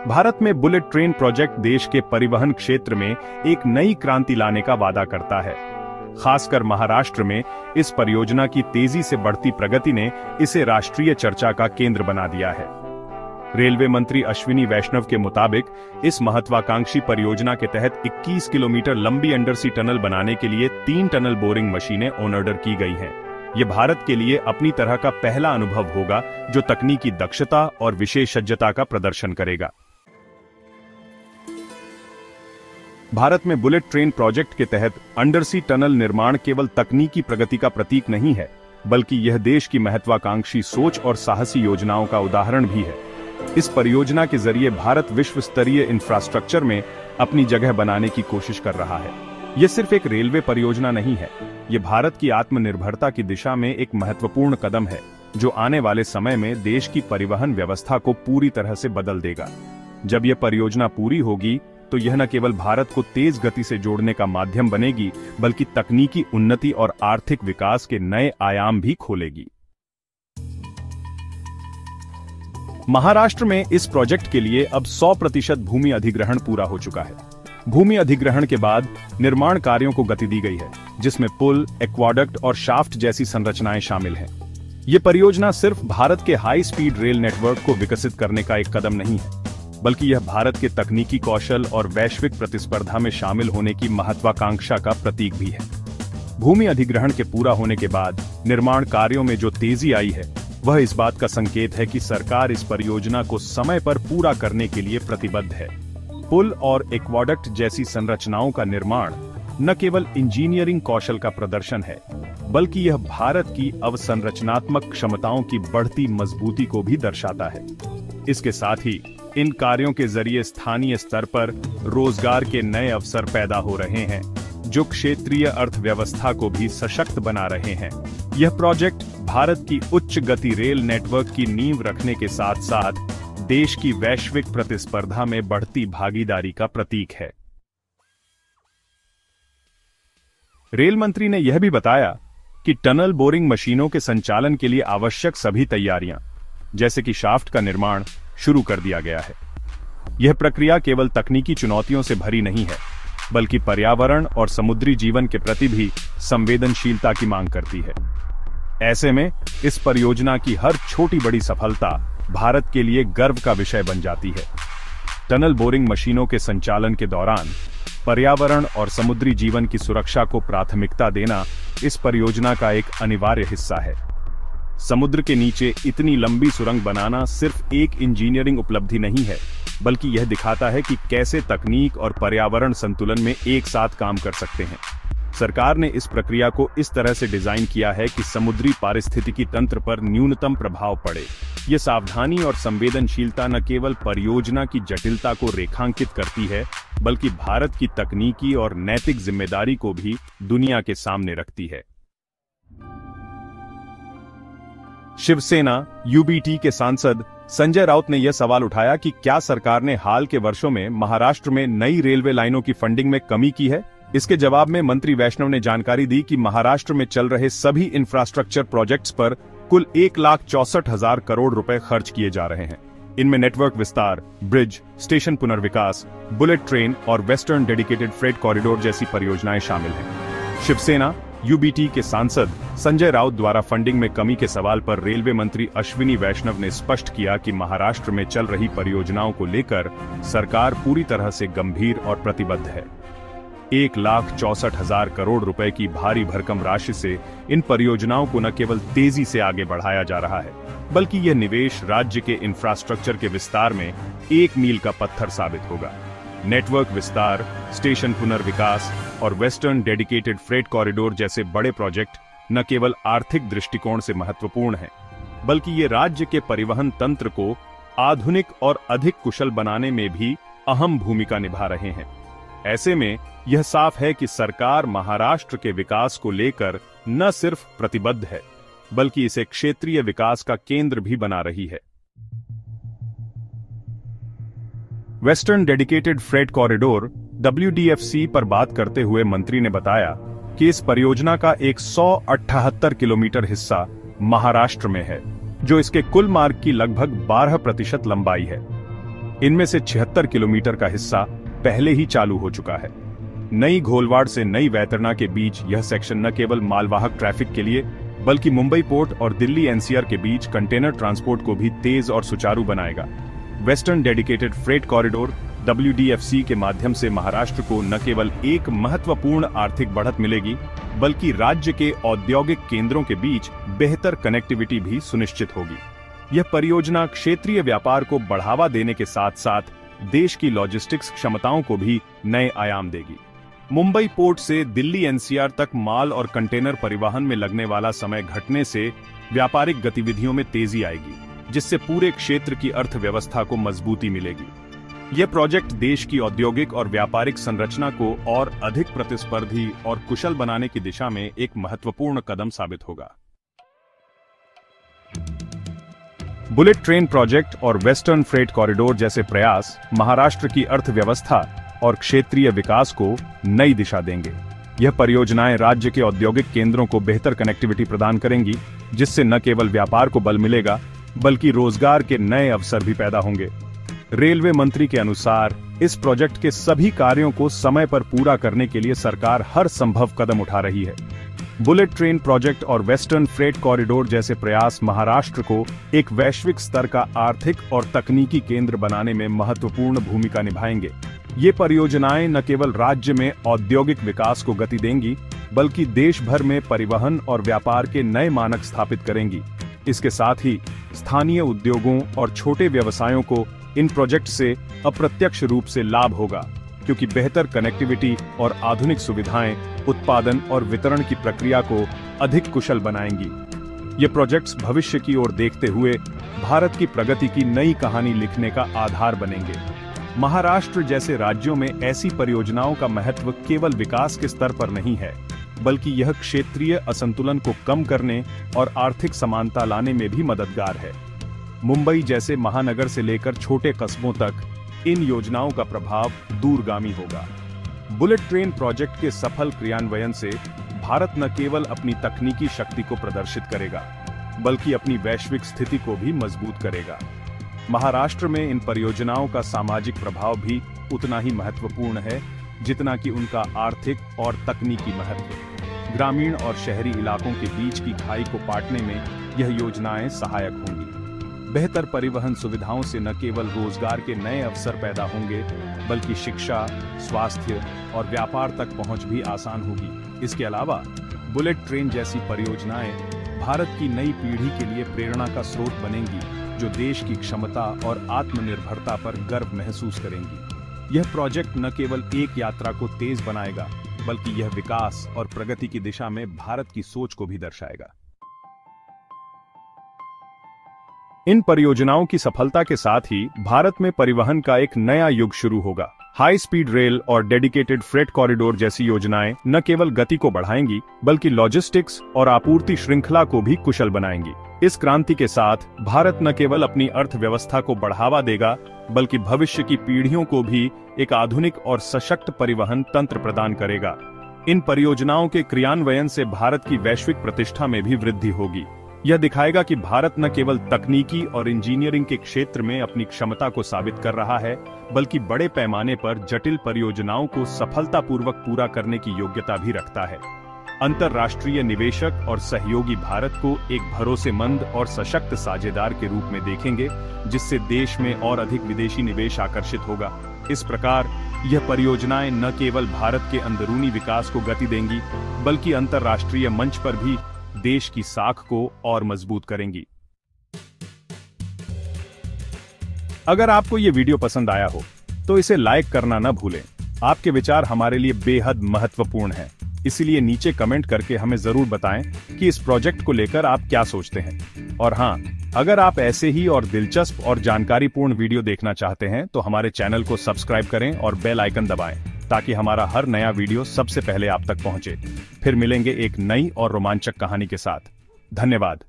भारत में bullet train project देश के परिवहन क्षेत्र में एक नई क्रांति लाने का वादा करता है। खासकर महाराष्ट्र में इस परियोजना की तेजी से बढ़ती प्रगति ने इसे राष्ट्रीय चर्चा का केंद्र बना दिया है। रेलवे मंत्री अश्विनी वैष्णव के मुताबिक इस महत्वाकांक्षी परियोजना के तहत 21 किलोमीटर लंबी अंडरसी टनल बनाने के लिए 3 टनल बोरिंग मशीनें ऑन ऑर्डर की गई हैं। ये भारत के लिए अपनी तरह का पहला अनुभव होगा जो तकनीकी दक्षता और विशेषज्ञता का प्रदर्शन करेगा। भारत में बुलेट ट्रेन प्रोजेक्ट के तहत अंडरसी टनल निर्माण केवल तकनीकी प्रगति का प्रतीक नहीं है, बल्कि यह देश की महत्वाकांक्षी सोच और साहसी योजनाओं का उदाहरण भी है। इस परियोजना के जरिए भारत विश्व स्तरीय इंफ्रास्ट्रक्चर में अपनी जगह बनाने की कोशिश कर रहा है। यह सिर्फ एक रेलवे परियोजना नहीं है, यह भारत की आत्मनिर्भरता की दिशा में एक महत्वपूर्ण कदम है, जो आने वाले समय में देश की परिवहन व्यवस्था को पूरी तरह से बदल देगा। जब यह परियोजना पूरी होगी, तो यह न केवल भारत को तेज गति से जोड़ने का माध्यम बनेगी, बल्कि तकनीकी उन्नति और आर्थिक विकास के नए आयाम भी खोलेगी। महाराष्ट्र में इस प्रोजेक्ट के लिए अब 100% भूमि अधिग्रहण पूरा हो चुका है। भूमि अधिग्रहण के बाद निर्माण कार्यों को गति दी गई है, जिसमें पुल, एक्वाडक्ट और शाफ्ट जैसी संरचनाएं शामिल हैं। ये परियोजना सिर्फ भारत के हाई स्पीड रेल नेटवर्क को विकसित करने का एक कदम नहीं है, बल्कि यह भारत के तकनीकी कौशल और वैश्विक प्रतिस्पर्धा में शामिल होने की महत्वाकांक्षा का प्रतीक भी है। भूमि अधिग्रहण के पूरा होने के बाद निर्माण कार्यों में जो तेजी आई है, वह इस बात का संकेत है कि सरकार इस परियोजना को समय पर पूरा करने के लिए प्रतिबद्ध है। पुल और एक्वाडक्ट जैसी संरचनाओं का निर्माण न केवल इंजीनियरिंग कौशल का प्रदर्शन है, बल्कि यह भारत की अवसंरचनात्मक क्षमताओं की बढ़ती मजबूती को भी दर्शाता है। इसके साथ ही इन कार्यों के जरिए स्थानीय स्तर पर रोजगार के नए अवसर पैदा हो रहे हैं, जो क्षेत्रीय अर्थव्यवस्था को भी सशक्त बना रहे हैं। यह प्रोजेक्ट भारत की उच्च गति रेल नेटवर्क की नींव रखने के साथ साथ देश की वैश्विक प्रतिस्पर्धा में बढ़ती भागीदारी का प्रतीक है। रेल मंत्री ने यह भी बताया कि टनल बोरिंग मशीनों के संचालन के लिए आवश्यक सभी तैयारियां, जैसे कि शाफ्ट का निर्माण, शुरू कर दिया गया है। यह प्रक्रिया केवल तकनीकी चुनौतियों से भरी नहीं है, बल्कि पर्यावरण और समुद्री जीवन के प्रति भी संवेदनशीलता की मांग करती है। ऐसे में इस परियोजना की हर छोटी बड़ी सफलता भारत के लिए गर्व का विषय बन जाती है। टनल बोरिंग मशीनों के संचालन के दौरान पर्यावरण और समुद्री जीवन की सुरक्षा को प्राथमिकता देना इस परियोजना का एक अनिवार्य हिस्सा है। समुद्र के नीचे इतनी लंबी सुरंग बनाना सिर्फ एक इंजीनियरिंग उपलब्धि नहीं है, बल्कि यह दिखाता है कि कैसे तकनीक और पर्यावरण संतुलन में एक साथ काम कर सकते हैं। सरकार ने इस प्रक्रिया को इस तरह से डिजाइन किया है कि समुद्री पारिस्थितिकी तंत्र पर न्यूनतम प्रभाव पड़े। यह सावधानी और संवेदनशीलता न केवल परियोजना की जटिलता को रेखांकित करती है, बल्कि भारत की तकनीकी और नैतिक जिम्मेदारी को भी दुनिया के सामने रखती है। शिवसेना यूबीटी के सांसद संजय राउत ने यह सवाल उठाया कि क्या सरकार ने हाल के वर्षों में महाराष्ट्र में नई रेलवे लाइनों की फंडिंग में कमी की है। इसके जवाब में मंत्री वैष्णव ने जानकारी दी कि महाराष्ट्र में चल रहे सभी इंफ्रास्ट्रक्चर प्रोजेक्ट्स पर कुल 1,64,000 करोड़ रुपए खर्च किए जा रहे हैं। इनमें नेटवर्क विस्तार, ब्रिज, स्टेशन पुनर्विकास, बुलेट ट्रेन और वेस्टर्न डेडिकेटेड फ्रेट कॉरिडोर जैसी परियोजनाएं शामिल हैं। शिवसेना यूबीटी के सांसद संजय राउत द्वारा फंडिंग में कमी के सवाल पर रेलवे मंत्री अश्विनी वैष्णव ने स्पष्ट किया कि महाराष्ट्र में चल रही परियोजनाओं को लेकर सरकार पूरी तरह से गंभीर और प्रतिबद्ध है। 1,64,000 करोड़ रुपए की भारी भरकम राशि से इन परियोजनाओं को न केवल तेजी से आगे बढ़ाया जा रहा है, बल्कि यह निवेश राज्य के इंफ्रास्ट्रक्चर के विस्तार में एक मील का पत्थर साबित होगा। नेटवर्क विस्तार, स्टेशन पुनर्विकास और वेस्टर्न डेडिकेटेड फ्रेट कॉरिडोर जैसे बड़े प्रोजेक्ट न केवल आर्थिक दृष्टिकोण से महत्वपूर्ण हैं, बल्कि ये राज्य के परिवहन तंत्र को आधुनिक और अधिक कुशल बनाने में भी अहम भूमिका निभा रहे हैं। ऐसे में यह साफ है कि सरकार महाराष्ट्र के विकास को लेकर न सिर्फ प्रतिबद्ध है, बल्कि इसे क्षेत्रीय विकास का केंद्र भी बना रही है। Western dedicated freight corridor WDFC पर बात करते हुए मंत्री ने बताया कि इस परियोजना का 178 किलोमीटर हिस्सा महाराष्ट्र में है, जो इसके कुल मार्ग की लगभग 12% लंबाई है। इनमें से 76 किलोमीटर का हिस्सा पहले ही चालू हो चुका है। नई घोलवाड़ से नई वैतरणा के बीच यह सेक्शन न केवल मालवाहक ट्रैफिक के लिए बल्कि मुंबई पोर्ट और दिल्ली एनसीआर के बीच कंटेनर ट्रांसपोर्ट को भी तेज और सुचारू बनाएगा। Western dedicated freight corridor WDFC के माध्यम से महाराष्ट्र को न केवल एक महत्वपूर्ण आर्थिक बढ़त मिलेगी बल्कि राज्य के औद्योगिक केंद्रों के बीच बेहतर कनेक्टिविटी भी सुनिश्चित होगी। यह परियोजना क्षेत्रीय व्यापार को बढ़ावा देने के साथ साथ देश की लॉजिस्टिक्स क्षमताओं को भी नए आयाम देगी। मुंबई पोर्ट से दिल्ली एनसीआर तक माल और कंटेनर परिवहन में लगने वाला समय घटने से व्यापारिक गतिविधियों में तेजी आएगी, जिससे पूरे क्षेत्र की अर्थव्यवस्था को मजबूती मिलेगी। यह प्रोजेक्ट देश की औद्योगिक और व्यापारिक संरचना को और अधिक प्रतिस्पर्धी और कुशल बनाने की दिशा में एक महत्वपूर्ण कदम साबित होगा। बुलेट ट्रेन प्रोजेक्ट और वेस्टर्न फ्रेट कॉरिडोर जैसे प्रयास महाराष्ट्र की अर्थव्यवस्था और क्षेत्रीय विकास को नई दिशा देंगे। यह परियोजनाएं राज्य के औद्योगिक केंद्रों को बेहतर कनेक्टिविटी प्रदान करेंगी, जिससे न केवल व्यापार को बल मिलेगा बल्कि रोजगार के नए अवसर भी पैदा होंगे। रेलवे मंत्री के अनुसार इस प्रोजेक्ट के सभी कार्यों को समय पर पूरा करने के लिए सरकार हर संभव कदम उठा रही है। बुलेट ट्रेन प्रोजेक्ट और वेस्टर्न फ्रेट कॉरिडोर जैसे प्रयास महाराष्ट्र को एक वैश्विक स्तर का आर्थिक और तकनीकी केंद्र बनाने में महत्वपूर्ण भूमिका निभाएंगे। ये परियोजनाएं न केवल राज्य में औद्योगिक विकास को गति देंगी बल्कि देश भर में परिवहन और व्यापार के नए मानक स्थापित करेंगी। इसके साथ ही स्थानीय उद्योगों और छोटे व्यवसायों को इन प्रोजेक्ट से अप्रत्यक्ष रूप से लाभ होगा, क्योंकि बेहतर कनेक्टिविटी और आधुनिक सुविधाएं उत्पादन और वितरण की प्रक्रिया को अधिक कुशल बनाएंगी। ये प्रोजेक्ट्स भविष्य की ओर देखते हुए भारत की प्रगति की नई कहानी लिखने का आधार बनेंगे। महाराष्ट्र जैसे राज्यों में ऐसी परियोजनाओं का महत्व केवल विकास के स्तर पर नहीं है, बल्कि यह क्षेत्रीय असंतुलन को कम करने और आर्थिक समानता लाने में भी मददगार है। मुंबई जैसे महानगर से लेकर छोटे कस्बों तक इन योजनाओं का प्रभाव दूरगामी होगा। बुलेट ट्रेन प्रोजेक्ट के सफल क्रियान्वयन से भारत न केवल अपनी तकनीकी शक्ति को प्रदर्शित करेगा, बल्कि अपनी वैश्विक स्थिति को भी मजबूत करेगा। महाराष्ट्र में इन परियोजनाओं का सामाजिक प्रभाव भी उतना ही महत्वपूर्ण है जितना कि उनका आर्थिक और तकनीकी महत्व। ग्रामीण और शहरी इलाकों के बीच की खाई को पाटने में यह योजनाएं सहायक होंगी। बेहतर परिवहन सुविधाओं से न केवल रोजगार के नए अवसर पैदा होंगे, बल्कि शिक्षा, स्वास्थ्य और व्यापार तक पहुंच भी आसान होगी। इसके अलावा बुलेट ट्रेन जैसी परियोजनाएं भारत की नई पीढ़ी के लिए प्रेरणा का स्रोत बनेंगी, जो देश की क्षमता और आत्मनिर्भरता पर गर्व महसूस करेंगी। यह प्रोजेक्ट न केवल एक यात्रा को तेज बनाएगा, बल्कि यह विकास और प्रगति की दिशा में भारत की सोच को भी दर्शाएगा। इन परियोजनाओं की सफलता के साथ ही भारत में परिवहन का एक नया युग शुरू होगा। हाई स्पीड रेल और डेडिकेटेड फ्रेट कॉरिडोर जैसी योजनाएं न केवल गति को बढ़ाएंगी, बल्कि लॉजिस्टिक्स और आपूर्ति श्रृंखला को भी कुशल बनाएंगी। इस क्रांति के साथ भारत न केवल अपनी अर्थव्यवस्था को बढ़ावा देगा, बल्कि भविष्य की पीढ़ियों को भी एक आधुनिक और सशक्त परिवहन तंत्र प्रदान करेगा। इन परियोजनाओं के क्रियान्वयन से भारत की वैश्विक प्रतिष्ठा में भी वृद्धि होगी। यह दिखाएगा कि भारत न केवल तकनीकी और इंजीनियरिंग के क्षेत्र में अपनी क्षमता को साबित कर रहा है, बल्कि बड़े पैमाने पर जटिल परियोजनाओं को सफलतापूर्वक पूरा करने की योग्यता भी रखता है। अंतर्राष्ट्रीय निवेशक और सहयोगी भारत को एक भरोसेमंद और सशक्त साझेदार के रूप में देखेंगे, जिससे देश में और अधिक विदेशी निवेश आकर्षित होगा। इस प्रकार यह परियोजनाएं न केवल भारत के अंदरूनी विकास को गति देंगी, बल्कि अंतर्राष्ट्रीय मंच पर भी देश की साख को और मजबूत करेंगी। अगर आपको यह वीडियो पसंद आया हो तो इसे लाइक करना न भूलें। आपके विचार हमारे लिए बेहद महत्वपूर्ण हैं, इसलिए नीचे कमेंट करके हमें जरूर बताएं कि इस प्रोजेक्ट को लेकर आप क्या सोचते हैं। और हां, अगर आप ऐसे ही और दिलचस्प और जानकारीपूर्ण वीडियो देखना चाहते हैं तो हमारे चैनल को सब्सक्राइब करें और बेल आइकन दबाएं, ताकि हमारा हर नया वीडियो सबसे पहले आप तक पहुंचे। फिर मिलेंगे एक नई और रोमांचक कहानी के साथ। धन्यवाद।